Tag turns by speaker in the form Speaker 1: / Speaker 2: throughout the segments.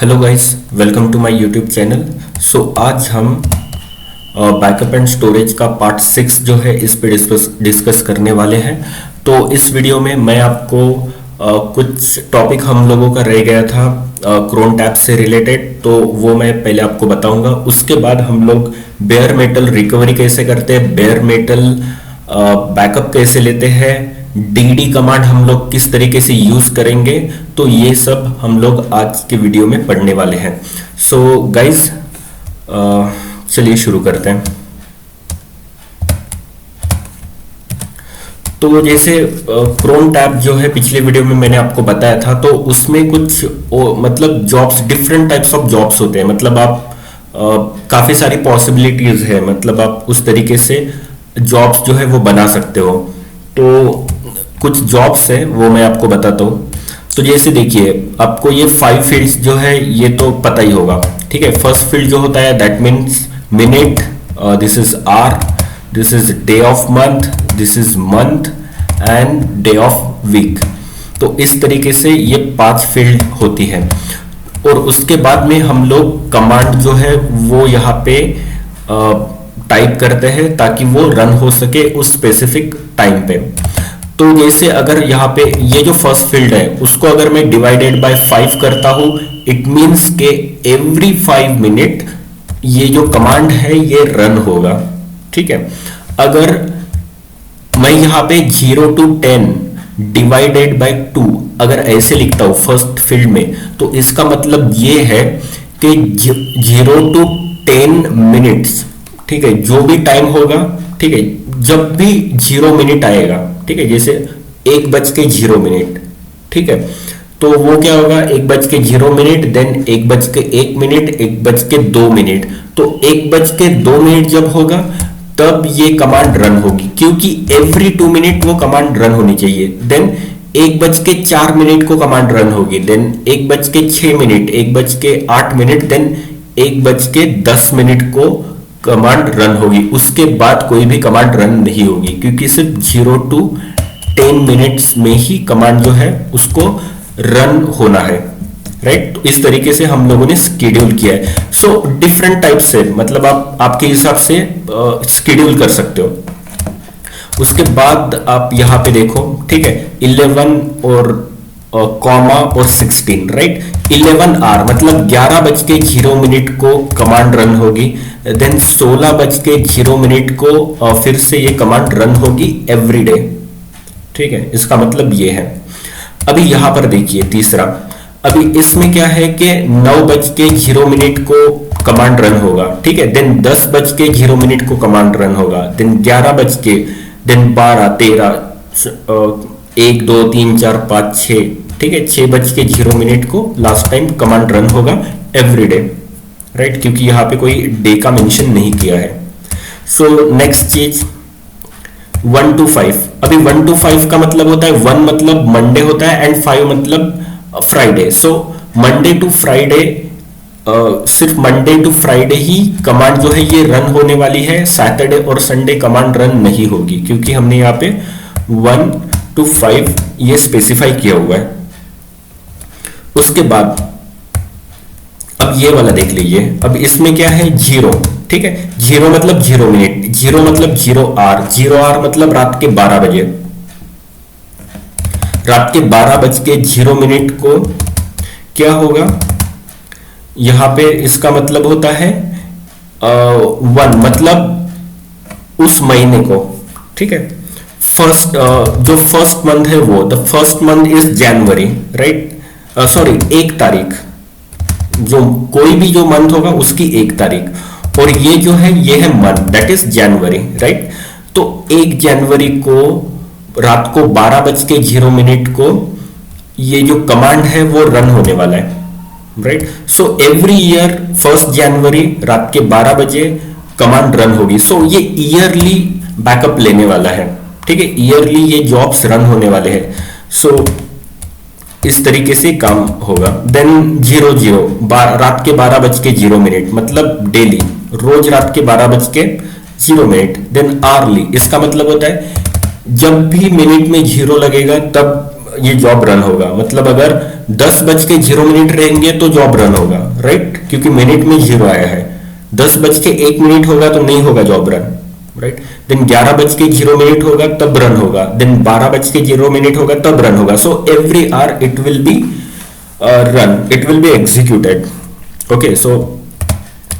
Speaker 1: Hello guys, welcome to my YouTube channel. आज हम backup and storage का part 6 जो है इस पे डिस्कस करने वाले हैं। तो इस वीडियो में मैं आपको कुछ टॉपिक हम लोगों का रह गया था क्रोन टैब से रिलेटेड, तो वो मैं पहले आपको बताऊंगा। उसके बाद हम लोग बेयर मेटल रिकवरी कैसे करते हैं, बेयर मेटल बैकअप कैसे लेते हैं, डीडी कमांड हम लोग किस तरीके से यूज करेंगे, तो ये सब हम लोग आज के वीडियो में पढ़ने वाले हैं। गाइज चलिए शुरू करते हैं। तो जैसे क्रोन टैब जो है पिछले वीडियो में मैंने आपको बताया था, तो उसमें कुछ मतलब jobs, different types of jobs होते हैं। मतलब आप काफी सारी पॉसिबिलिटीज है, मतलब आप उस तरीके से जॉब्स जो है वो बना सकते हो। तो कुछ जॉब्स है वो मैं आपको बताता हूँ। तो जैसे देखिए, आपको ये 5 फील्ड्स जो है ये तो पता ही होगा, ठीक है। फर्स्ट फील्ड जो होता है that means minute, this is hour, this is day of month, this is month and day of week. तो इस तरीके से ये 5 फील्ड होती है। और उसके बाद में हम लोग कमांड जो है वो यहाँ पे टाइप करते हैं ताकि वो रन हो सके उस स्पेसिफिक टाइम पे। तो जैसे अगर यहाँ पे ये जो फर्स्ट फील्ड है उसको अगर मैं डिवाइडेड बाय 5 करता हूं, इट मींस के एवरी 5 मिनट ये जो कमांड है ये रन होगा, ठीक है। अगर मैं यहाँ पे 0 to 10 डिवाइडेड बाय 2 अगर ऐसे लिखता हूं फर्स्ट फील्ड में, तो इसका मतलब ये है कि 0 to 10 मिनट्स, ठीक है, जो भी टाइम होगा, ठीक है, जब भी 0 मिनट आएगा, ठीक है, जैसे 1:0, ठीक है, तो वो क्या होगा, 1:0, देन 1:01, 1:02। तो 1:02 जब होगा तब ये कमांड रन होगी, क्योंकि एवरी 2 मिनट वो कमांड रन होनी चाहिए। देन 1:04 को कमांड रन होगी, देन 1:06, 1:08, देन 1:10 को कमांड रन होगी। उसके बाद कोई भी कमांड रन नहीं होगी, क्योंकि सिर्फ 0 to 10 मिनट्स में ही कमांड जो है उसको रन होना है, राइट। तो इस तरीके से हम लोगों ने शेड्यूल किया है। डिफरेंट टाइप से, मतलब आप आपके हिसाब से शेड्यूल कर सकते हो। उसके बाद आप यहाँ पे देखो, ठीक है, 11 और कॉमा और 16, राइट। 11 मतलब 11:0 को कमांड रन होगी, देन 16:0 को फिर से ये कमांड रन होगी एवरी डे, ठीक है। इसका मतलब ये है। अभी यहां पर देखिए तीसरा, अभी इसमें क्या है कि 9:0 को कमांड रन होगा, ठीक है, देन 10:0 को कमांड रन होगा, देन 11 देन 12, 13, 1, 2, 3, 4, 5, 6, ठीक है, 6:0 को लास्ट टाइम कमांड रन होगा एवरी डे, राइट, क्योंकि यहाँ पे कोई डे का मेंशन नहीं किया है। नेक्स्ट चीज 1 to 5। अभी 1 to 5 का मतलब होता है, 1 मतलब मंडे होता है एंड 5 मतलब फ्राइडे। मंडे टू फ्राइडे, सिर्फ मंडे टू फ्राइडे ही कमांड जो है ये रन होने वाली है। सैटरडे और संडे कमांड रन नहीं होगी, क्योंकि हमने यहाँ पे 1 to 5 ये स्पेसिफाई किया हुआ है। उसके बाद अब ये वाला देख लीजिए, अब इसमें क्या है 0, ठीक है, 0 मतलब 0 मिनट, 0 मतलब 0 आर मतलब रात के 12 बजे। रात के 12:0 को क्या होगा, यहां पे इसका मतलब होता है 1 मतलब उस महीने को, ठीक है। जो फर्स्ट मंथ है वो, the first month is January, right, sorry 1 तारीख, जो कोई भी जो मंथ होगा उसकी 1 तारीख, और ये जो है ये है month, that is January, right. तो 1 जनवरी को रात को 12:0 को ये जो कमांड है वो रन होने वाला है, राइट। एवरी ईयर 1 जनवरी रात के 12 बजे कमांड रन होगी। ये ईयरली बैकअप लेने वाला है, ठीक है, ईयरली ये जॉब्स रन होने वाले हैं। इस तरीके से काम होगा। देन 00 रात के 12:0 मतलब डेली, रोज रात के 12:0। देन आरली, इसका मतलब होता है जब भी मिनट में 0 लगेगा तब ये जॉब रन होगा। मतलब अगर 10:0 रहेंगे तो जॉब रन होगा, राइट, क्योंकि मिनट में 0 आया है। 10:01 होगा तो नहीं होगा जॉब रन, राइट। देन 11:0 होगा तब रन होगा, देन 12:0 होगा तब रन होगा। So every hour it will be run, it will be executed. Okay, so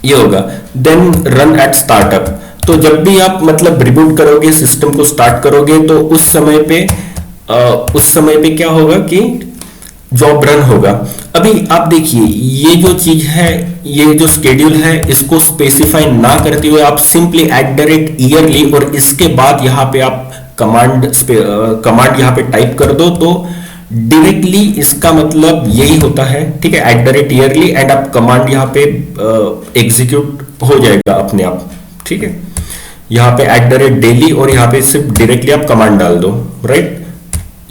Speaker 1: ये होगा। देन रन एट स्टार्टअप, तो जब भी आप मतलब रिबूट करोगे, सिस्टम को स्टार्ट करोगे, तो उस समय पे क्या होगा कि जॉब रन होगा। अभी आप देखिए, ये जो चीज है, ये जो शेड्यूल है, इसको स्पेसिफाई ना करते हुए आप सिंपली @ईयरली और इसके बाद यहाँ पे आप कमांड यहाँ पे टाइप कर दो, तो डायरेक्टली इसका मतलब यही होता है, ठीक है, @ईयरली, एंड आप कमांड यहाँ पे एग्जीक्यूट हो जाएगा अपने आप, ठीक है। यहाँ पे @डेली और यहाँ पे सिर्फ डायरेक्टली आप कमांड डाल दो, राइट।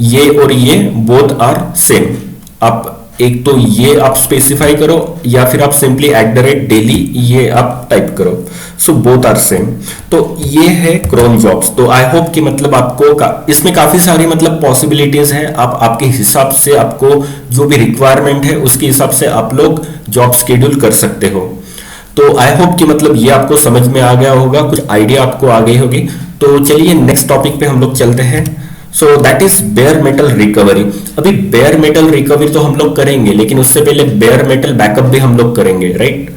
Speaker 1: ये और ये बोथ आर सेम। आप एक तो ये आप स्पेसिफाई करो या फिर आप सिंपली @डेली ये आप टाइप करो, सो बोथ आर सेम। तो ये है क्रोन जॉब्स। तो आई होप कि मतलब आपको इसमें काफी सारी मतलब पॉसिबिलिटीज हैं। आप आपके हिसाब से, आपको जो भी रिक्वायरमेंट है उसके हिसाब से आप लोग जॉब शेड्यूल कर सकते हो। तो आई होप कि मतलब ये आपको समझ में आ गया होगा, कुछ आइडिया आपको आ गई होगी। तो चलिए नेक्स्ट टॉपिक पे हम लोग चलते हैं। सो that is bear metal recovery. अभी बेयर मेटल रिकवरी तो हम लोग करेंगे, लेकिन उससे पहले बेयर मेटल बैकअप भी हम लोग करेंगे, राइट।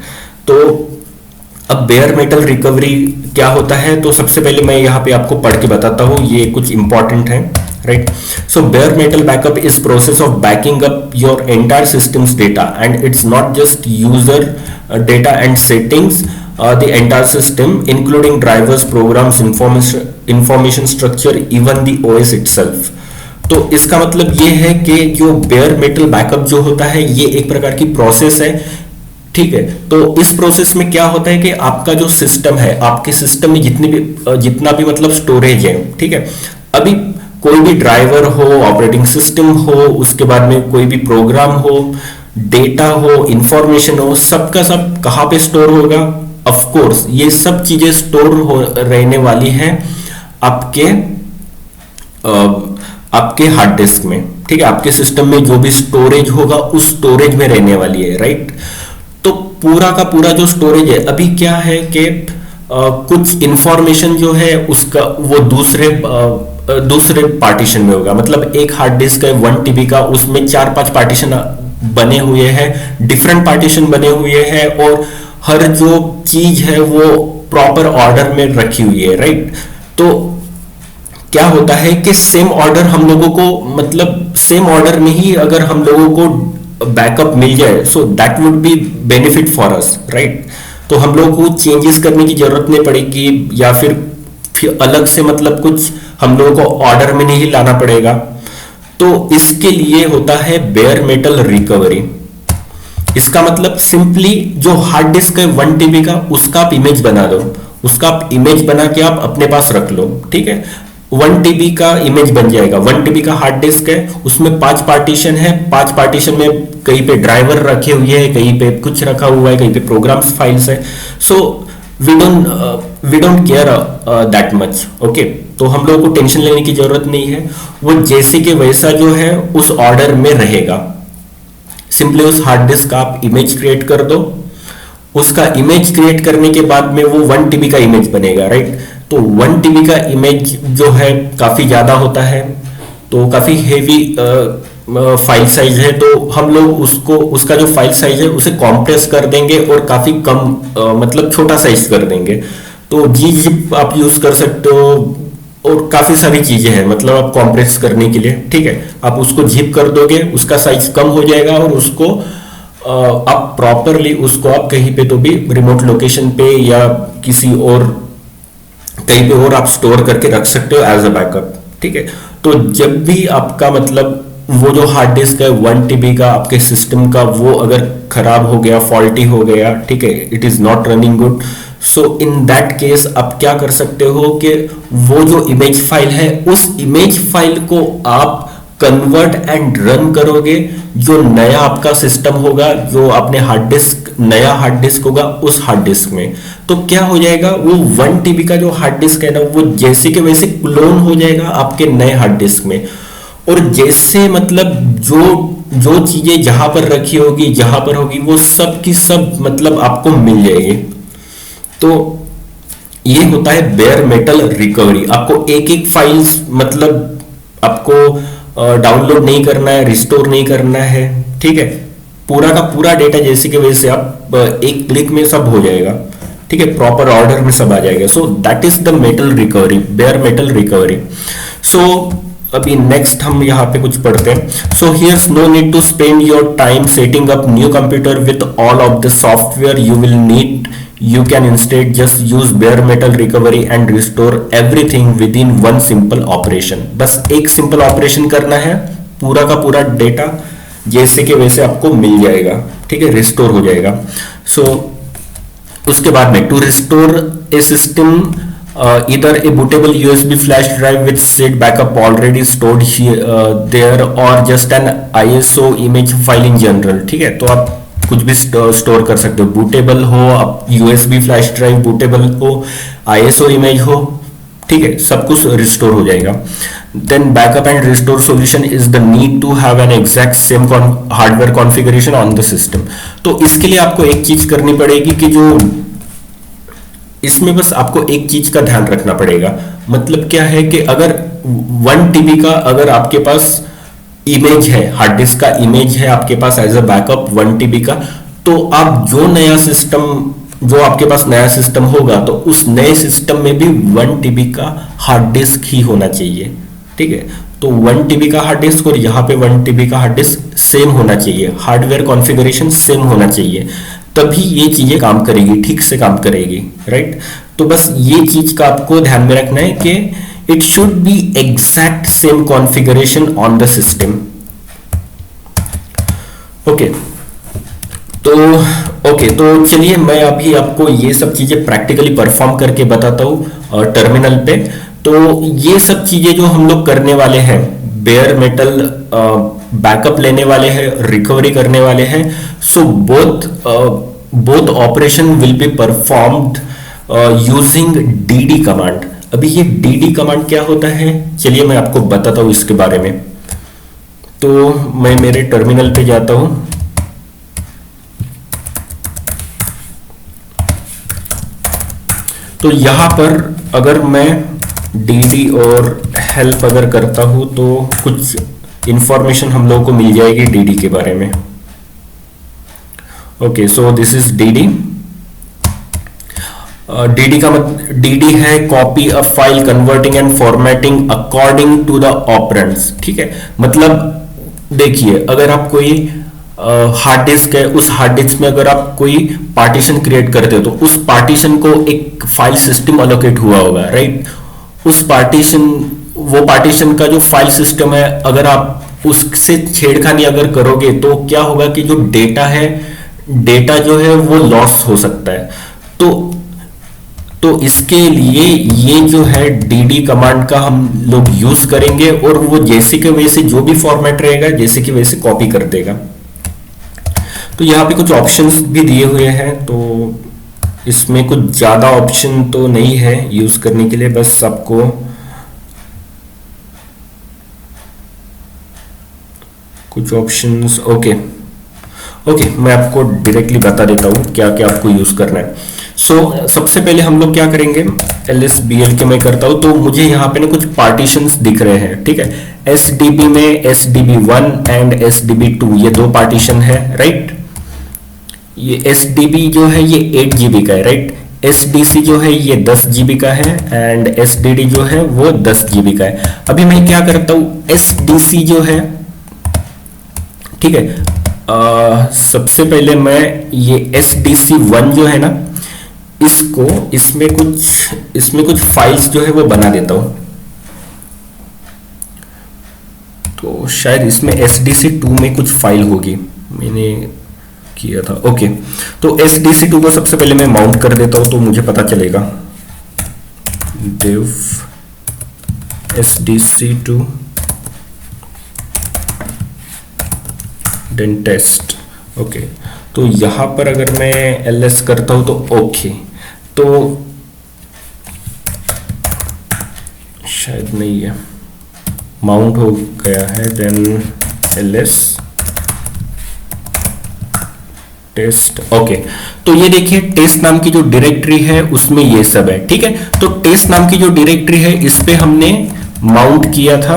Speaker 1: तो अब बेयर मेटल रिकवरी क्या होता है, तो सबसे पहले मैं यहाँ पे आपको पढ़ के बताता हूँ, ये कुछ इंपॉर्टेंट है, right. So bear metal backup is process of banking up your entire systems data, and it's not just user data and settings, the entire system including drivers, programs, information structure, even the OS itself। तो इसका मतलब ये है कि जो bear metal backup जो होता है, ये एक प्रकार की प्रोसेस है, ठीक है। तो इस प्रोसेस में क्या होता है कि आपका जो सिस्टम है, आपके सिस्टम में जितना भी मतलब स्टोरेज है, ठीक है। अभी कोई भी ड्राइवर हो, ऑपरेटिंग सिस्टम हो, उसके बाद में कोई भी प्रोग्राम हो, डेटा हो, इंफॉर्मेशन हो, सबका सब कहां पे स्टोर होगा? ऑफ कोर्स ये सब चीजें स्टोर हो रहने वाली हैं आपके हार्ड डिस्क में, ठीक है। आपके सिस्टम में जो भी स्टोरेज होगा उस स्टोरेज में रहने वाली है, राइट। तो पूरा का पूरा जो स्टोरेज है, अभी क्या है कि कुछ इंफॉर्मेशन जो है उसका वो दूसरे पार्टीशन में होगा। मतलब एक हार्ड डिस्क है 1 TB का, उसमें 4-5 पार्टीशन बने हुए हैं, डिफरेंट पार्टीशन बने हुए हैं, और हर जो चीज है वो प्रॉपर ऑर्डर में रखी हुई है, राइट। तो क्या होता है कि सेम ऑर्डर हम लोगों को, मतलब सेम ऑर्डर में ही अगर हम लोगों को बैकअप मिल जाए, so that would be benefit for us, right. तो हम लोगों को चेंजेस करने की जरूरत नहीं पड़ेगी, या फिर अलग से मतलब कुछ हम लोगों को ऑर्डर में नहीं लाना पड़ेगा। तो इसके लिए होता है बेयर मेटल रिकवरी। इसका मतलब सिंपली जो हार्ड डिस्क है 1 TB का, उसका आप इमेज बना दो, उसका आप इमेज बना के आप अपने पास रख लो, ठीक है। 1 TB का इमेज बन जाएगा। 1 TB का हार्ड डिस्क है, उसमें 5 पार्टीशन है, 5 पार्टीशन में कहीं पे ड्राइवर रखे हुए हैं, कहीं पे कुछ रखा हुआ है, कहीं पे प्रोग्राम्स फाइल्स है। So we don't care that much, okay. तो हम लोगों को टेंशन लेने की जरूरत नहीं है, वो जैसे कि वैसा जो है उस ऑर्डर में रहेगा। सिंपली उस हार्ड डिस्क का आप इमेज क्रिएट कर दो, उसका इमेज क्रिएट करने के बाद में वो 1 TB का इमेज बनेगा, राइट। तो 1 TB का इमेज जो है काफी ज्यादा होता है, तो काफी हेवी फाइल साइज है, तो हम लोग उसका जो फाइल साइज है उसे कॉम्प्रेस कर देंगे और काफी कम मतलब छोटा साइज कर देंगे। तो gzip आप यूज कर सकते हो, और काफी सारी चीजें हैं मतलब आप कॉम्प्रेस करने के लिए, ठीक है। आप उसको जिप कर दोगे, उसका साइज कम हो जाएगा, और उसको आप प्रॉपरली उसको आप कहीं पे तो भी रिमोट लोकेशन पे या किसी और कहीं पे और आप स्टोर करके रख सकते हो एज अ बैकअप, ठीक है। तो जब भी आपका मतलब वो जो हार्ड डिस्क है 1 TB का आपके सिस्टम का, वो अगर खराब हो गया, फॉल्टी हो गया, ठीक है, it is not running good, so in that case आप क्या कर सकते हो कि वो जो इमेज फाइल है, उस इमेज फाइल को आप कन्वर्ट एंड रन करोगे जो नया आपका सिस्टम होगा, जो आपने नया हार्ड डिस्क होगा उस हार्ड डिस्क में। तो क्या हो जाएगा, वो 1 TB का जो हार्ड डिस्क है ना, वो जैसे के वैसे क्लोन हो जाएगा आपके नए हार्ड डिस्क में। और जैसे मतलब जो जो चीजें जहां पर रखी होगी जहां पर होगी वो सब की सब मतलब आपको मिल जाएगी। तो ये होता है बेयर मेटल रिकवरी। आपको एक एक फाइल्स मतलब आपको डाउनलोड नहीं करना है, रिस्टोर नहीं करना है, ठीक है। पूरा का पूरा डेटा जैसे कि वैसे आप एक क्लिक में सब हो जाएगा, ठीक है, प्रॉपर ऑर्डर में सब आ जाएगा। So that is the metal recovery, bare metal recovery. So अभी नेक्स्ट हम यहाँ पे कुछ पढ़ते हैं। So here's no need to spend your time setting up new computer with all of the software you will need. You can instead just use bare metal recovery and restore everything within one simple operation। बस एक simple operation करना है, पूरा का पूरा data जैसे कि वैसे आपको मिल जाएगा, ठीक है, रिस्टोर हो जाएगा। सो उसके बाद में to restore a system either a bootable USB flash drive with state backup already stored here there or just an ISO image file in general, ठीक है। तो आप कुछ भी स्टोर कर सकते हो, बूटेबल हो, आप यूएसबी फ्लैश ड्राइव बूटेबल हो, आईएसओ इमेज हो, ठीक है, सब कुछ रिस्टोर हो जाएगा। Then backup and restore solution is the need to have an exact same hardware configuration on the system. तो इसके लिए आपको एक चीज करनी पड़ेगी कि जो इसमें बस आपको एक चीज का ध्यान रखना पड़ेगा। मतलब क्या है कि अगर 1 टीबी का अगर आपके पास इमेज है, हार्ड डिस्क का इमेज है आपके पास एज अ बैकअप 1 टीबी का, तो आप जो नया सिस्टम, जो आपके पास नया सिस्टम होगा तो उस नए सिस्टम में भी 1 टीबी का हार्ड डिस्क ही होना चाहिए, ठीक है। तो 1 टीबी का हार्ड डिस्क और यहाँ पे 1 टीबी का हार्ड डिस्क सेम होना चाहिए, हार्डवेयर कॉन्फ़िगरेशन सेम होना चाहिए, तभी ये चीजें काम करेगी, ठीक से काम करेगी, राइट। तो बस ये चीज का आपको ध्यान में रखना है कि it should be exact same configuration on the system। Okay तो चलिए मैं अभी आपको ये सब चीजें प्रैक्टिकली परफॉर्म करके बताता हूँ टर्मिनल पे। तो ये सब चीजें जो हम लोग करने वाले हैं, बेयर मेटल बैकअप लेने वाले हैं, रिकवरी करने वाले हैं। So both operation will be performed using dd command. अभी ये dd कमांड क्या होता है, चलिए मैं आपको बताता हूं इसके बारे में। तो मैं मेरे टर्मिनल पे जाता हूं। तो यहां पर अगर मैं dd और हेल्प अगर करता हूं तो कुछ इंफॉर्मेशन हम लोगों को मिल जाएगी dd के बारे में। Okay, so this is dd। dd का dd है copy a file converting and formatting according to the operands, ठीक है। मतलब देखिए, अगर आप कोई हार्ड डिस्क है, उस हार्ड डिस्क में अगर आप कोई पार्टीशन क्रिएट करते हो तो उस पार्टीशन को एक फाइल सिस्टम अलोकेट हुआ होगा, राइट। उस पार्टीशन, वो पार्टीशन का जो फाइल सिस्टम है, अगर आप उससे छेड़खानी अगर करोगे तो क्या होगा कि जो डेटा है, डेटा जो है वो लॉस हो सकता है। तो इसके लिए ये जो है dd कमांड का हम लोग यूज करेंगे और वो जैसे कि वैसे जो भी फॉर्मेट रहेगा जैसे कि वैसे कॉपी कर देगा। तो यहाँ पे कुछ ऑप्शंस भी दिए हुए हैं, तो इसमें कुछ ज्यादा ऑप्शन तो नहीं है यूज करने के लिए, बस आपको कुछ ऑप्शंस। ओके, मैं आपको डायरेक्टली बता देता हूँ क्या क्या आपको यूज करना है। सबसे पहले हम लोग क्या करेंगे, LSBL के मैं करता हूं तो मुझे यहाँ पे ना कुछ पार्टीशंस दिख रहे हैं, ठीक है। SDB में SDB1 एंड SDB2 ये 2 पार्टीशन है, राइट। ये SDB जो है ये 8 GB का है, राइट। SDC जो है ये 10 GB का है एंड SDD जो है वो 10 GB का है। अभी मैं क्या करता हूँ, SDC जो है, ठीक है, सबसे पहले मैं ये SDC1 जो है ना, इसमें कुछ फाइल्स जो है वो बना देता हूं। तो शायद इसमें SDC2 में कुछ फाइल होगी, मैंने किया था। ओके, तो SDC2 को सबसे पहले मैं माउंट कर देता हूं तो मुझे पता चलेगा। div SDC2 then test। Okay, तो यहां पर अगर मैं ls करता हूं तो ओके, तो शायद नहीं है, माउंट हो गया है, देन ls टेस्ट, ओके। तो ये देखिए टेस्ट नाम की जो डायरेक्टरी है उसमें ये सब है, ठीक है। तो टेस्ट नाम की जो डायरेक्टरी है इस पे हमने माउंट किया था,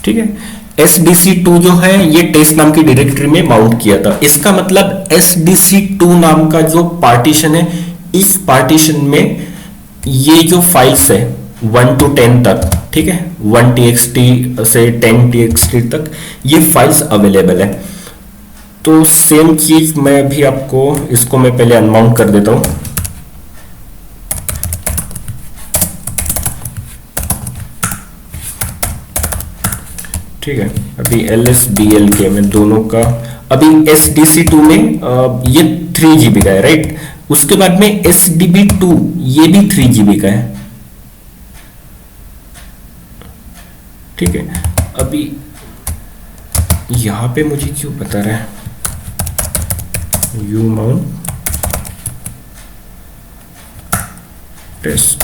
Speaker 1: ठीक है। SDC2 जो है ये टेस्ट नाम की डायरेक्टरी में माउंट किया था। इसका मतलब SDC2 नाम का जो पार्टीशन है, इस पार्टीशन में ये जो फाइल्स है 1 to 10 तक, ठीक है, 1 txt से 10 txt तक ये फाइल्स अवेलेबल है। तो सेम चीज मैं भी आपको, इसको मैं पहले अनमाउंट कर देता हूं, ठीक है। अभी LSBLK में दोनों का, अभी SDC2 में ये 3 GB का है, राइट। उसके बाद में SDB2 ये भी 3 GB का है, ठीक है। अभी यहां पे मुझे क्यों बता रहा है you mount test,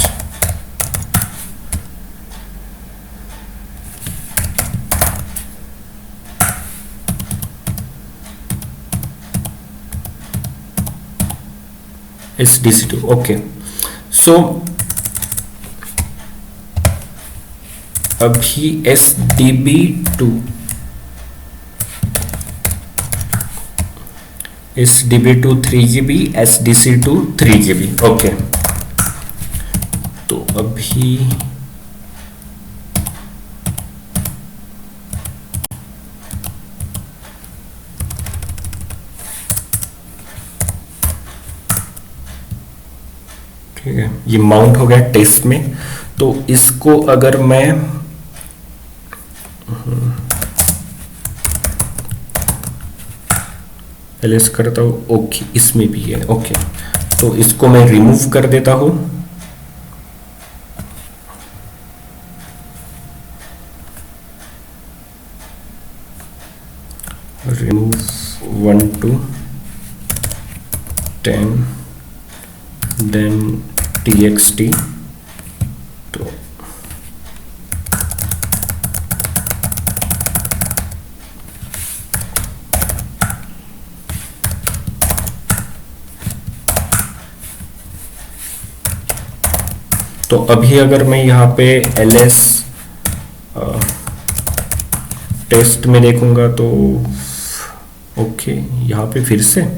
Speaker 1: SDC2, okay. So अभी SDB2 3 GB, SDC2 3 GB, okay. तो अभी ठीक है, ये माउंट हो गया टेस्ट में। तो इसको अगर मैं एलएस करता हूं, ओके, इसमें भी है, ओके। तो इसको मैं रिमूव कर देता हूं, रिमूव 1 to 10 देन txt। तो अभी अगर मैं यहाँ पे ls टेस्ट में देखूंगा तो ओके, यहाँ पे फिर से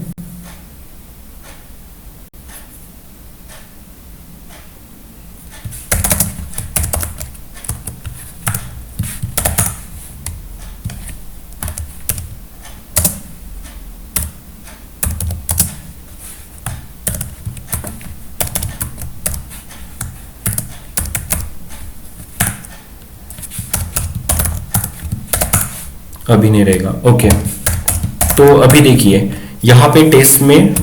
Speaker 1: अभी नहीं रहेगा, ओके। तो अभी देखिए यहां पे टेस्ट में,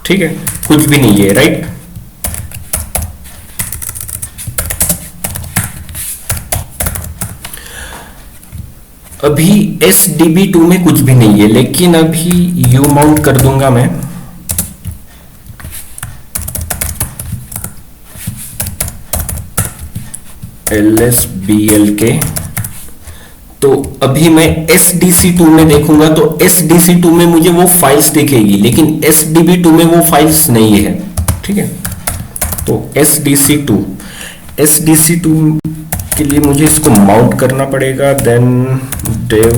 Speaker 1: ठीक है, कुछ भी नहीं है, राइट। अभी SDB2 में कुछ भी नहीं है, लेकिन अभी यू माउंट कर दूंगा मैं, LSBLK। तो अभी मैं SDC2 में देखूंगा तो SDC2 में मुझे वो फाइल्स दिखेगी, लेकिन SDB2 में वो फाइल्स नहीं है, ठीक है। तो SDC2 के लिए मुझे इसको माउंट करना पड़ेगा, then dev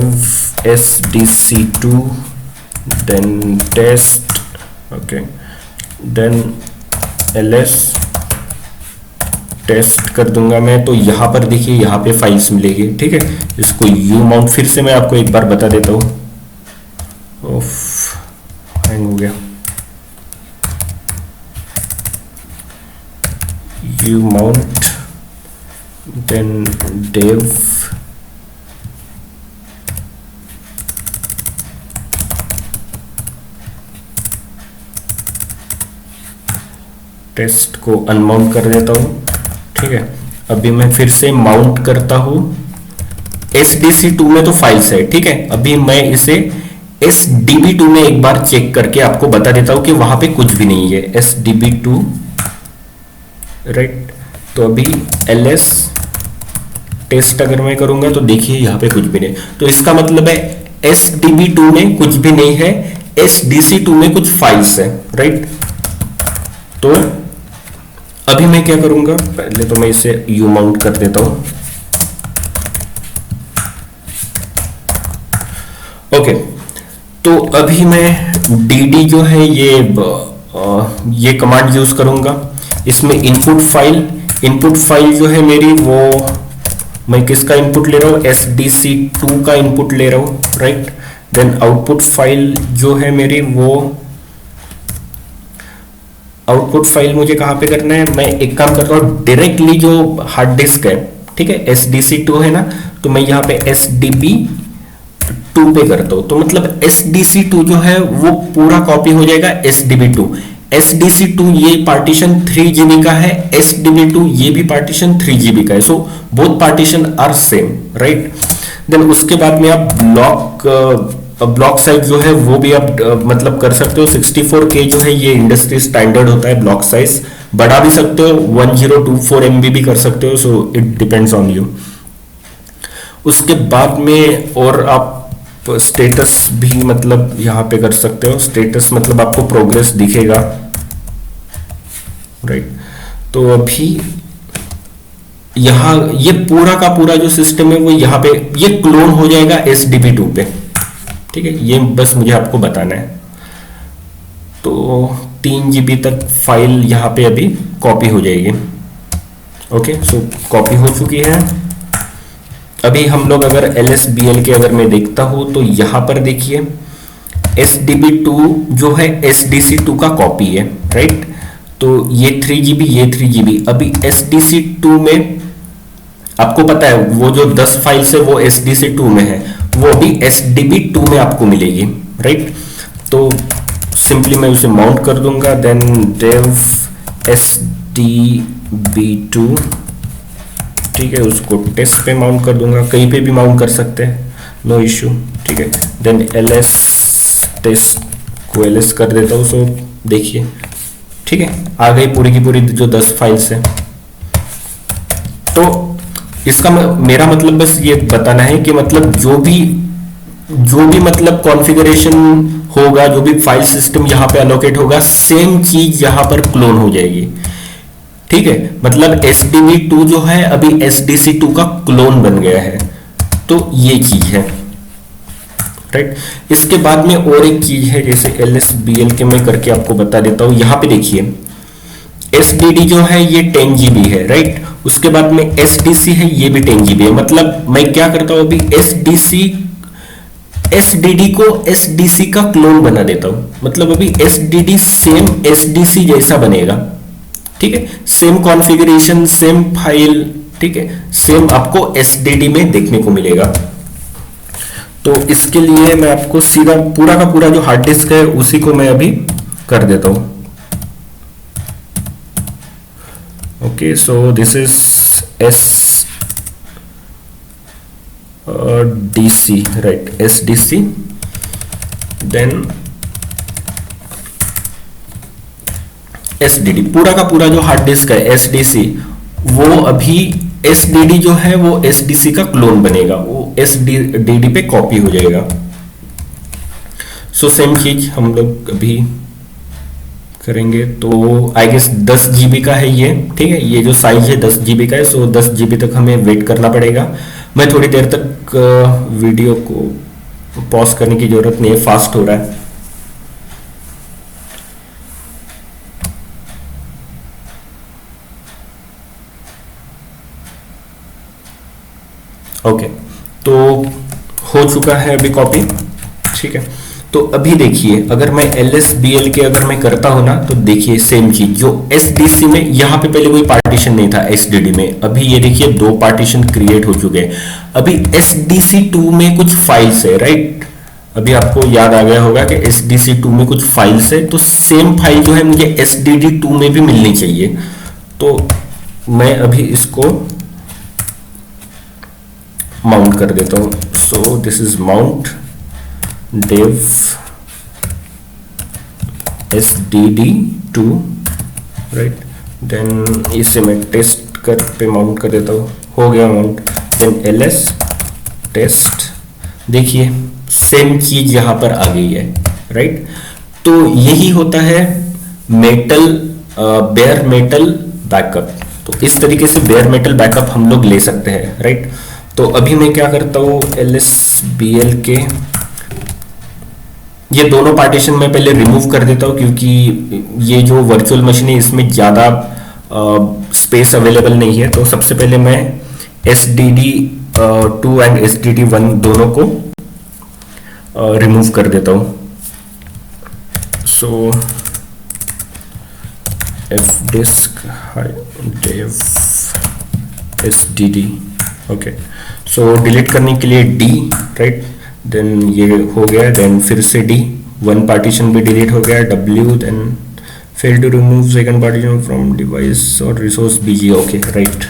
Speaker 1: SDC2 then test, okay, then ls test कर दूंगा मैं। तो यहां पर देखिए यहां पे फाइल्स मिलेगी, ठीक है। इसको यू माउंट फिर से मैं आपको एक बार बता देता हूं, हैंग हो गया, U mount then dev test को अनमाउंट कर देता हूं, ठीक है। अभी मैं फिर से माउंट करता हूं, SDC2 में तो फाइल्स है, ठीक है। अभी मैं इसे SDB2 में एक बार चेक करके आपको बता देता हूं कि वहां पे कुछ भी नहीं है, SDB2, राइट। तो अभी ls टेस्ट अगर मैं करूंगा तो देखिए यहां पे कुछ भी नहीं, तो इसका मतलब है SDB2 में कुछ भी नहीं है, SDC2 में कुछ फाइल्स है, राइट। तो अभी मैं क्या करूंगा, पहले तो मैं इसे यू माउंट कर देता हूं। ओके, तो अभी मैं dd जो है ये कमांड यूज करूंगा। इसमें इनपुट फाइल जो है मेरी, वो मैं किसका इनपुट ले रहा हूं, SDC2 का इनपुट ले रहा हूं, राइट। देन आउटपुट फाइल जो है मेरी, वो आउटपुट फाइल मुझे कहां पे करना है, मैं एक काम कर रहा हूं, डायरेक्टली जो हार्ड डिस्क है, ठीक है, SDC2 है ना, तो मैं यहाँ पे SDB2 पे करता हूं। तो मतलब SDC2 जो है वो पूरा कॉपी हो जाएगा SDB2। SDC2 ये पार्टीशन 3 GB का है, SDB2 ये भी पार्टीशन 3 GB का है। So both partition are same, right. Then उसके बाद में आप ब्लॉक साइज जो है वो भी आप मतलब कर सकते हो। 64K जो है ये इंडस्ट्री स्टैंडर्ड होता है ब्लॉक साइज, बढ़ा भी सकते हो, 1024 MB भी कर सकते हो। So it depends on you. उसके बाद में और आप स्टेटस भी मतलब यहां पे कर सकते हो। स्टेटस मतलब आपको प्रोग्रेस दिखेगा, राइट। तो अभी यहां ये पूरा का पूरा जो सिस्टम है वो यहां पे ये क्लोन हो जाएगा SDB2 पे, ठीक है। ये बस मुझे आपको बताना है। तो 3 GB तक फाइल यहां पे अभी कॉपी हो जाएगी। ओके, सो कॉपी हो चुकी है। अभी हम लोग अगर LSBL के अगर मैं देखता हूं तो यहां पर देखिए SDB2 जो है SDC2 का कॉपी है, राइट। तो ये 3 GB, ये 3 GB। अभी SDC2 में आपको पता है वो जो 10 फाइल्स है वो SDC2 में है, वो अभी SDB2 में आपको मिलेगी, राइट। तो सिंपली मैं उसे माउंट कर दूंगा। देन dev SDB2, ठीक है, उसको टेस्ट पे माउंट कर दूंगा, कहीं पे भी माउंट कर सकते हैं, नो इश्यू, ठीक है। देन ls टेस्ट को ls कर देता हूँ। सो देखिए, ठीक है, आ गई पूरी की पूरी जो 10 फाइल्स है। तो इसका मेरा मतलब बस ये बताना है कि मतलब जो भी मतलब कॉन्फ़िगरेशन होगा, जो भी फाइल सिस्टम यहाँ पे अलोकेट होगा, सेम चीज यहाँ पर क्लोन हो जाएगी, ठीक है। मतलब SDB2 जो है अभी SDC2 का क्लोन बन गया है। तो ये चीज है, राइट। इसके बाद में और एक चीज है, जैसे LSBL के मैं करके आपको बता देता हूं। यहां पे देखिए SDD जो है ये 10 GB है, राइट। उसके बाद में SDC है, ये भी 10 GB है। मतलब मैं क्या करता हूं, अभी SDD को SDC का क्लोन बना देता हूं। मतलब अभी SDD सेम SDC जैसा बनेगा, ठीक है। सेम कॉन्फ़िगरेशन, सेम फाइल, ठीक है, सेम आपको SDD में देखने को मिलेगा। तो इसके लिए मैं आपको सीधा पूरा का पूरा जो हार्ड डिस्क है उसी को मैं अभी कर देता हूं। Okay, so this is SDC, right, SDC। Then SDD, पूरा का पूरा जो हार्ड डिस्क है SDC, वो अभी SDD जो है वो SDC का क्लोन बनेगा, वो SDD पे कॉपी हो जाएगा। सो सेम चीज हम लोग अभी करेंगे। तो आई गेस 10 GB का है ये, ठीक है, ये जो साइज है 10 GB का है। सो 10 GB तक हमें वेट करना पड़ेगा। मैं थोड़ी देर तक वीडियो को पॉज करने की जरूरत नहीं है, फास्ट हो रहा है। ओके, तो हो चुका है अभी कॉपी, ठीक है। तो अभी देखिए अगर मैं LSBL के अगर मैं करता हूं ना, तो देखिए सेम चीज जो SDC में यहां पे पहले कोई पार्टीशन नहीं था SDD में, अभी ये देखिए 2 पार्टीशन क्रिएट हो चुके हैं। अभी SDC2 में कुछ फाइल्स है, राइट। अभी आपको याद आ गया होगा कि SDC2 में कुछ फाइल्स है, तो सेम फाइल जो है मुझे SDD2 में भी मिलनी चाहिए। तो मैं अभी इसको माउंट कर देता हूं। So this is mount dev SDD2, right. Then इसे मैं टेस्ट कर पे माउंट कर देता हूं, हो गया माउंट। देन ls टेस्ट, देखिए सेम चीज यहां पर आ गई है, राइट। तो यही होता है मेटल बेयर मेटल बैकअप। तो इस तरीके से बेयर मेटल बैकअप हम लोग ले सकते हैं, राइट। तो अभी मैं क्या करता हूँ, LSBL के ये दोनों पार्टीशन मैं पहले रिमूव कर देता हूँ, क्योंकि ये जो वर्चुअल मशीन है इसमें ज़्यादा स्पेस अवेलेबल नहीं है। तो सबसे पहले मैं SDD2 एंड SDD1 दोनों को रिमूव कर देता हूँ। सो fdisk dev SDD, ओके। सो डिलीट करने के लिए D, राइट, देन ये हो गया, देन फिर से D, वन पार्टीशन भी डिलीट हो गया, W, then fail to remove second partition from device और resource BG, okay, right,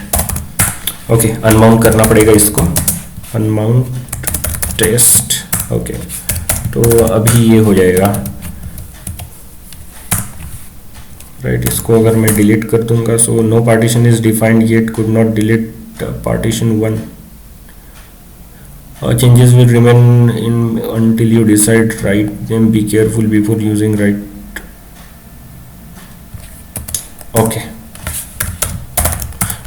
Speaker 1: okay. Unmount करना पड़ेगा इसको, अनमाउंट टेस्ट, ओके। तो अभी ये हो जाएगा, राइट। इसको अगर मैं डिलीट कर दूंगा, so no partition is defined yet, could not delete partition 1, changes will remain in until you decide, write them, be careful before using, write, okay,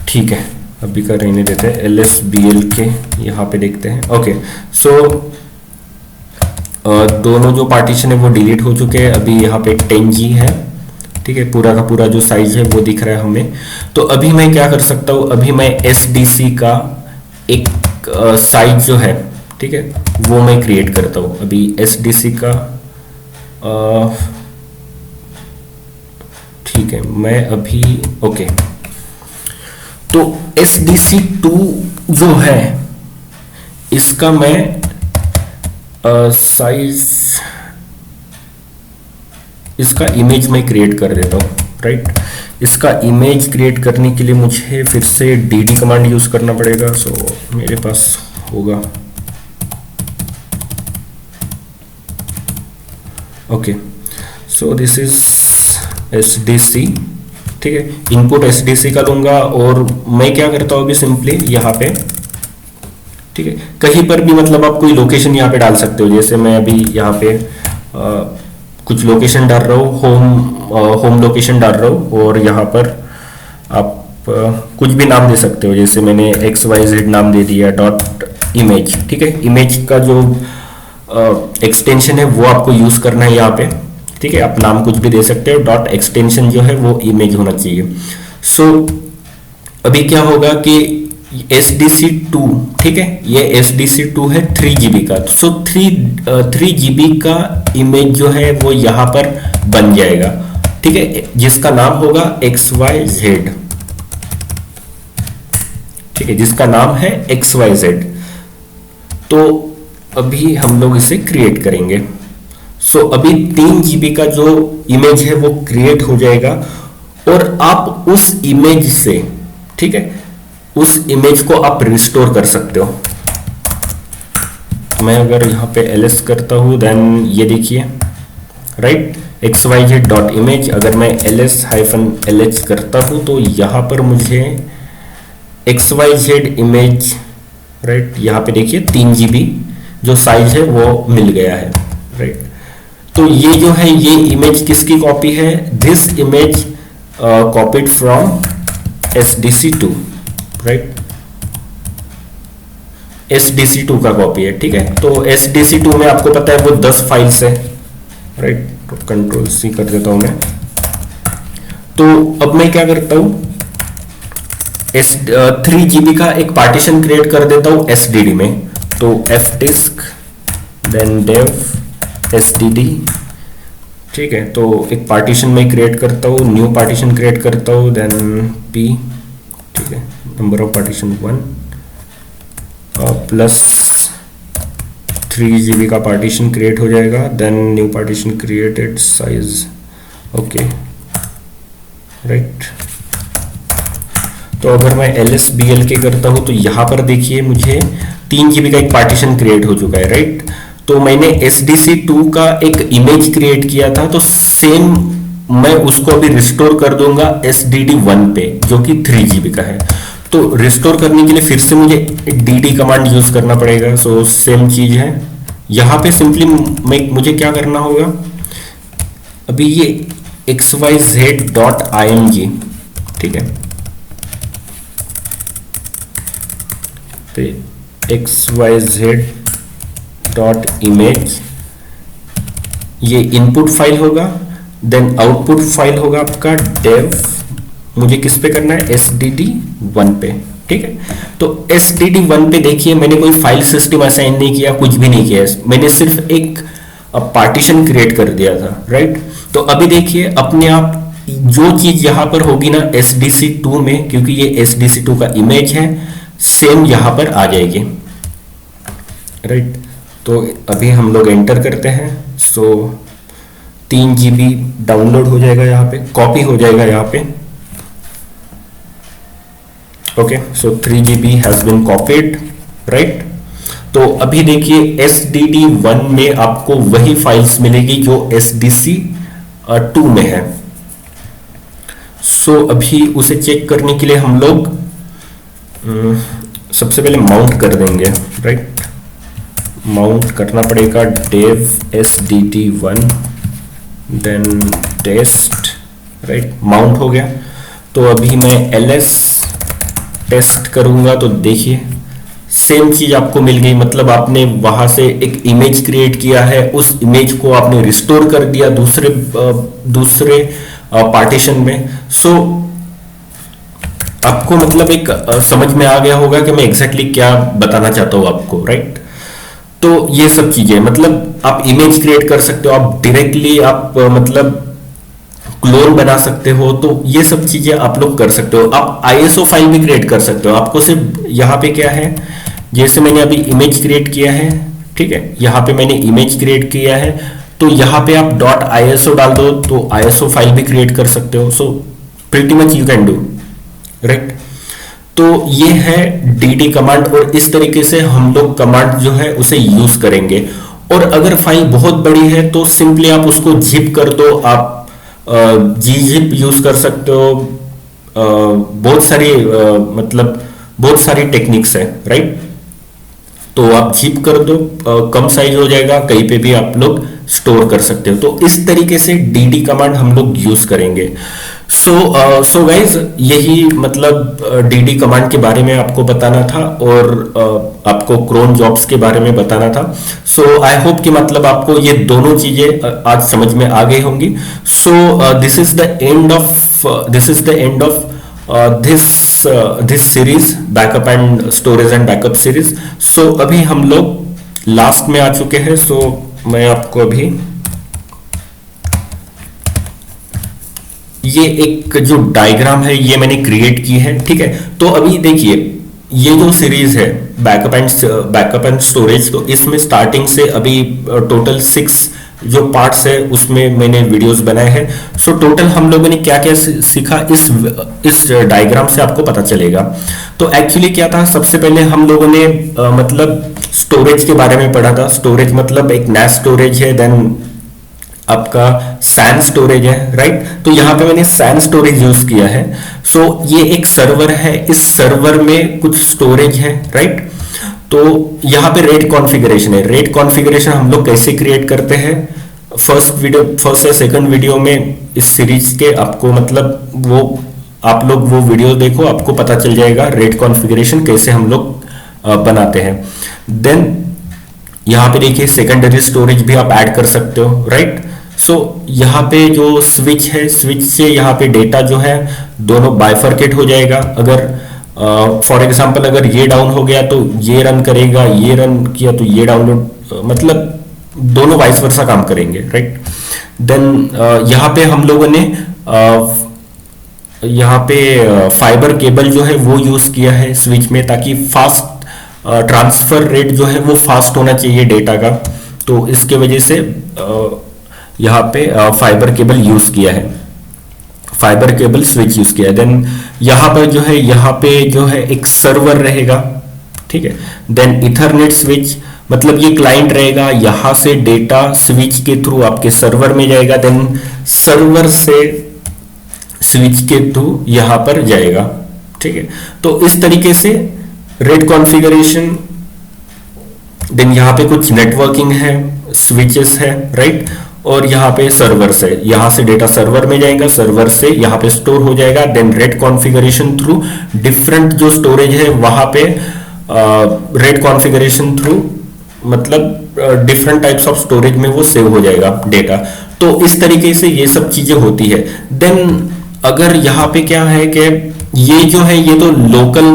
Speaker 1: ठीक है। अभी का रहने देते हैं, LSBL के यहाँ पे देखते हैं, ओके। सो दोनों जो पार्टीशन है वो डिलीट हो चुके हैं। अभी यहाँ पे 10G है, ठीक है, पूरा का पूरा जो साइज है वो दिख रहा है हमें। तो अभी मैं क्या कर सकता हूँ, अभी मैं SDC का एक साइज जो है, ठीक है, वो मैं क्रिएट करता हूँ। अभी SDC का ठीक है, मैं अभी ओके। तो SDC2 जो है इसका मैं साइज, इसका इमेज मैं क्रिएट कर देता हूँ, राइट। इसका इमेज क्रिएट करने के लिए मुझे फिर से DD कमांड यूज करना पड़ेगा। सो मेरे पास होगा, okay. So this is SDC, ठीक है। इनपुट SDC का लूंगा और मैं क्या करता हूँ अभी सिंपली यहाँ पे, ठीक है, कहीं पर भी मतलब आप कोई लोकेशन यहाँ पे डाल सकते हो। जैसे मैं अभी यहाँ पे कुछ लोकेशन डाल रहा हूँ, होम लोकेशन डाल रहा हूँ, और यहाँ पर आप कुछ भी नाम दे सकते हो। जैसे मैंने XYZ नाम दे दिया, डॉट इमेज, ठीक है। इमेज का जो एक्सटेंशन है वो आपको यूज करना है यहाँ पे, ठीक है। आप नाम कुछ भी दे सकते हो, डॉट एक्सटेंशन जो है वो इमेज होना चाहिए। सो अभी क्या होगा कि SDC2, ठीक है, ये SDC2 है 3GB का। सो 3GB का इमेज जो है वो यहाँ पर बन जाएगा, ठीक है, जिसका नाम होगा XYZ, ठीक है, जिसका नाम है XYZ। तो अभी हम लोग इसे क्रिएट करेंगे। सो अभी 3GB का जो इमेज है वो क्रिएट हो जाएगा, और आप उस इमेज से, ठीक है, उस इमेज को आप रिस्टोर कर सकते हो। मैं अगर यहाँ पे ls करता हूँ, देन ये देखिए, राइट, xyz.image। अगर मैं ls-lh करता हूँ तो यहाँ पर मुझे xyz इमेज, राइट, यहाँ पे देखिए 3GB जो साइज है वो मिल गया है, राइट। तो ये जो है ये इमेज किसकी कॉपी है, this image copied from SDC2, right, SDC2 का कॉपी है, ठीक है। तो SDC2 में आपको पता है वो 10 फाइल्स है, राइट। तो कंट्रोल C कर देता हूं मैं। तो अब मैं क्या करता हूं, 3GB का एक पार्टीशन क्रिएट कर देता हूं SDD में। तो fdisk देन dev SDD, ठीक है। तो एक पार्टीशन में क्रिएट करता हूँ, न्यू पार्टीशन क्रिएट करता हूँ, देन P, ठीक है, number of partition 1 plus 3GB का पार्टीशन क्रिएट हो जाएगा, then new partition created size, okay, right. तो अगर मैं LSBL के करता हूँ तो यहाँ पर देखिए मुझे 3GB का एक पार्टीशन क्रिएट हो चुका है, राइट। तो मैंने SDC2 का एक इमेज क्रिएट किया था, तो सेम मैं उसको अभी रिस्टोर कर दूंगा SDD1 पे, जो कि 3GB का है। तो रिस्टोर करने के लिए फिर से मुझे DD कमांड यूज करना पड़ेगा। सो सेम चीज है, यहां पे सिंपली मुझे क्या करना होगा, अभी ये xyz.img, ठीक है, तो xyz.image ये इनपुट फाइल होगा, देन आउटपुट फाइल होगा आपका डेव, मुझे किस पे करना है, SDD1 पे, ठीक है। तो SDD1 पे देखिए मैंने कोई फाइल सिस्टम असाइन नहीं किया, कुछ भी नहीं किया, मैंने सिर्फ एक पार्टीशन क्रिएट कर दिया था, राइट। तो अभी देखिए अपने आप जो चीज यहां पर होगी ना SDC2 में, क्योंकि ये SDC2 का इमेज है, सेम यहां पर आ जाएगी, राइट। तो अभी हम लोग एंटर करते हैं, सो 3 GB डाउनलोड हो जाएगा, यहाँ पे कॉपी हो जाएगा यहाँ पे, okay. So 3 GB has been copied, right. तो अभी देखिए SDD1 में आपको वही फाइल्स मिलेगी जो SDC2 में है। सो अभी उसे चेक करने के लिए हम लोग सबसे पहले माउंट कर देंगे, राइट। माउंट करना पड़ेगा dev SDD1 then test, right, mount हो गया। तो अभी मैं ls टेस्ट करूंगा, तो देखिए सेम चीज आपको मिल गई, मतलब आपने वहां से एक इमेज क्रिएट किया है, उस इमेज को आपने रिस्टोर कर दिया दूसरे पार्टीशन में। सो आपको मतलब एक समझ में आ गया होगा कि मैं एग्जैक्टली क्या बताना चाहता हूं आपको, राइट। तो ये सब चीजें, मतलब आप इमेज क्रिएट कर सकते हो, आप डायरेक्टली आप मतलब क्लोन बना सकते हो, तो ये सब चीजें आप लोग कर सकते हो। आप ISO फाइल भी क्रिएट कर सकते हो। आपको सिर्फ यहाँ पे क्या है, जैसे मैंने अभी इमेज क्रिएट किया है, ठीक है, यहाँ पे मैंने इमेज क्रिएट किया है, तो यहाँ पे आप .iso डाल दो तो ISO फाइल भी क्रिएट कर सकते हो। So pretty much you can do, right. तो ये है dd कमांड, और इस तरीके से हम लोग कमांड जो है उसे यूज करेंगे। और अगर फाइल बहुत बड़ी है तो सिंपली आप उसको जिप कर दो, आप gzip यूज कर सकते हो, बहुत सारी मतलब बहुत सारी टेक्निक्स है, राइट। तो आप जिप कर दो, कम साइज हो जाएगा, कहीं पे भी आप लोग स्टोर कर सकते हो। तो इस तरीके से dd कमांड हम लोग यूज करेंगे। सो गाइज यही मतलब dd कमांड के बारे में आपको बताना था, और आपको क्रोन जॉब्स के बारे में बताना था। सो आई होप कि मतलब आपको ये दोनों चीजें आज समझ में आ गई होंगी। So this is the end of this series, backup and storage and backup series. So अभी हम लोग लास्ट में आ चुके हैं। सो मैं आपको अभी ये एक जो डायग्राम है ये मैंने क्रिएट की है, ठीक है। तो अभी देखिए ये जो सीरीज है बैकअप एंड स्टोरेज, तो इसमें स्टार्टिंग से अभी टोटल 6 जो पार्ट्स है उसमें मैंने वीडियोस बनाए हैं। सो टोटल हम लोगों ने क्या क्या सीखा इस डायग्राम से आपको पता चलेगा। तो एक्चुअली क्या था, सबसे पहले हम लोगों ने मतलब स्टोरेज के बारे में पढ़ा था। स्टोरेज मतलब एक NAS स्टोरेज है, देन आपका SAN स्टोरेज है, राइट। तो यहाँ पे मैंने SAN स्टोरेज यूज किया है। सो ये एक सर्वर है, इस सर्वर में कुछ स्टोरेज है, राइट। तो यहाँ पे रेट कॉन्फ़िगरेशन है। रेट कॉन्फ़िगरेशन हम लोग कैसे क्रिएट करते हैं, फर्स्ट या सेकंड वीडियो में इस सीरीज के आपको मतलब वो आप लोग वो वीडियो देखो, आपको पता चल जाएगा रेट कॉन्फ़िगरेशन कैसे हम लोग बनाते हैं। देन यहाँ पे देखिए सेकेंडरी स्टोरेज भी आप ऐड कर सकते हो, राइट। सो यहाँ पे जो स्विच है, स्विच से यहाँ पे डेटा जो है दोनों बाइफरकेट हो जाएगा। अगर फॉर एग्जांपल अगर ये डाउन हो गया तो ये रन करेगा, ये रन किया तो ये डाउनलोड, मतलब दोनों वाइस वर्सा काम करेंगे, राइट। देन यहाँ पे हम लोगों ने यहाँ पे फाइबर केबल जो है वो यूज किया है स्विच में, ताकि फास्ट ट्रांसफर रेट जो है वो फास्ट होना चाहिए डेटा का। तो इसके वजह से यहाँ पे फाइबर केबल यूज किया है, फाइबर केबल स्विच यूज किया है। देन यहाँ पर जो है यहाँ पे जो है एक सर्वर रहेगा, ठीक है। देन इथरनेट स्विच, मतलब ये क्लाइंट रहेगा, यहाँ से डेटा स्विच के थ्रू आपके सर्वर में जाएगा, देन सर्वर से स्विच के थ्रू यहाँ पर जाएगा, ठीक है। तो इस तरीके से रेट कॉन्फ़िगरेशन देन यहाँ पे कुछ नेटवर्किंग है, स्विचेस है, राइट, और यहाँ पे सर्वर्स है। यहाँ से डेटा सर्वर में जाएगा, सर्वर से यहाँ पे स्टोर हो जाएगा, then rate configuration through different जो स्टोरेज है वहां पे रेट कॉन्फ़िगरेशन थ्रू मतलब डिफरेंट टाइप्स ऑफ स्टोरेज में वो सेव हो जाएगा डेटा। तो इस तरीके से ये सब चीजें होती है। देन अगर यहाँ पे क्या है कि ये जो है ये तो लोकल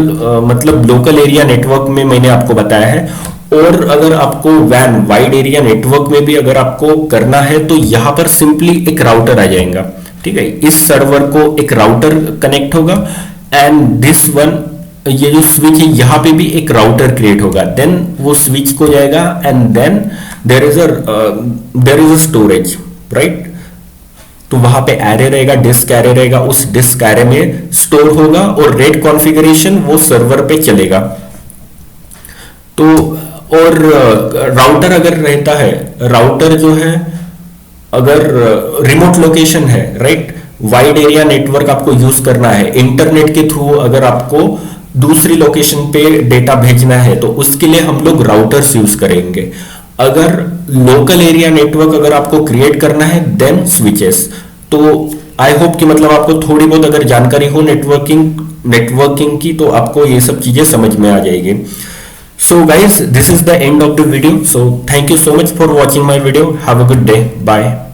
Speaker 1: मतलब लोकल एरिया नेटवर्क में मैंने आपको बताया है, और अगर आपको वैन वाइड एरिया नेटवर्क में भी अगर आपको करना है तो यहाँ पर सिंपली एक राउटर आ जाएगा, ठीक है। इस सर्वर को एक राउटर कनेक्ट होगा एंड दिस वन, ये जो स्विच है यहाँ पे भी एक राउटर क्रिएट होगा, देन वो स्विच को जाएगा and then there is a storage, right. तो वहां पे एरे रहेगा, डिस्क एरे रहेगा, उस डिस्क एरे में स्टोर होगा और रेट कॉन्फ़िगरेशन वो सर्वर पे चलेगा। तो और राउटर अगर रहता है, राउटर जो है अगर रिमोट लोकेशन है, राइट, वाइड एरिया नेटवर्क आपको यूज करना है, इंटरनेट के थ्रू अगर आपको दूसरी लोकेशन पे डेटा भेजना है तो उसके लिए हम लोग राउटर्स यूज करेंगे। अगर लोकल एरिया नेटवर्क अगर आपको क्रिएट करना है देन स्विचेस। तो आई होप कि मतलब आपको थोड़ी बहुत अगर जानकारी हो नेटवर्किंग की तो आपको ये सब चीजें समझ में आ जाएगी। So guys, this is the end of the video. So thank you so much for watching my video. Have a good day, bye.